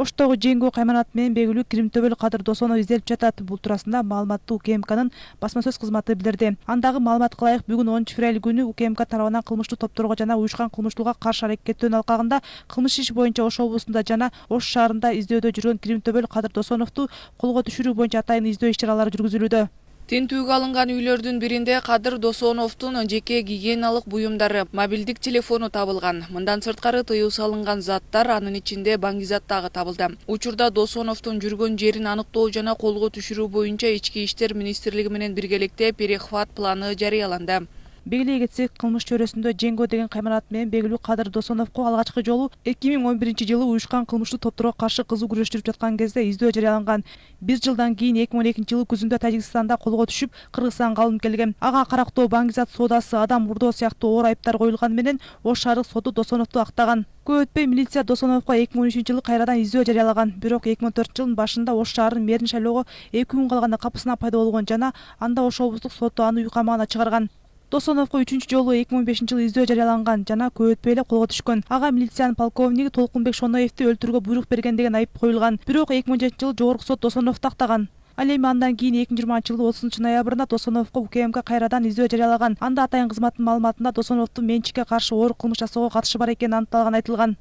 Оштогу жеңгүү кайманат менен белгилүү Кримтөбөл Кадыр Досонов изделип жатат. Бул туурасында маалыматты УКМКнын басма сөз кызматы билдирди. Андагы маалыматка ылайык бүгүн 10 февраль күнү УКМК тарабынан кылмыштуу топторго жана уюшкан кылмыштуулукка каршы аракеттөөнүн алкагында кылмыш иши боюнча Ош облусунда жана Ош шаарында издөөдө жүргөн Кримтөбөл Кадыр Досоновду колго түшүрүү боюнча атайын издөө иш-чаралары жүргүзүлүүдө. Тинтүүгө алынган үйлөрдүн биринде Кадыр Досоновдун жеке гигиеналык буюмдары, мобилдик телефону табылган. Мындан сырткары тыюу салынган заттар, анын ичинде баңгизат дагы табылды. Учурда Досоновдун жүргөн жерин аныктоо жана колго түшүрүү боюнча Ички иштер министрлиги менен биргеликте перехват планы жарыяланды. Белгилей кетсек, кылмыш чөйрөсүндө жеңгөө деген кайманат менен белгилүү Кадыр Досоновго алгачкы жолу 2011-жылы уюшкан кылмыштуу топторго каршы кызуу күрөш жүрүп жаткан кезде издөө жарыяланган. 1 жылдан кийин 2012-жылы күзүндө Тажикстанда колго түшүп, Кыргызстанга алынып келген. Ага карактоо, баңгизат соодасы, адам урдоо сыяктуу оор айыптар коюлганы менен Ош шаардык соду Досоновду актаган. Көп өтпөй милиция Досоновго 2013-жылы кайрадан издөө жарыялаган. Бирок 2004-жылдын башында Ош шаарынын мэрин шайлоого 2 күн калганда капысына пайда болгон жана анда Ош облустук соту аны үй камагына чыгарган. Досоновго 3-чү жолу 2015-жылы издөө жарыяланган жана көп өтпөй эле колго түшкөн. Ага милициянын полковниги Толкунбек Шоноевди өлтүрүүгө буйрук берген деген айып коюлган. Бирок 2017-жылы жогорку сот Досоновду актаган. Ал эми андан кийин 2020-жылы 30-ноябрында Досоновго УКМК кайрадан издөө жарыялаган. Анда атайын кызматтын маалыматында Досоновдун менчикке каршы оор кылмыш жасоого катышы бар экени аныкталган айтылган.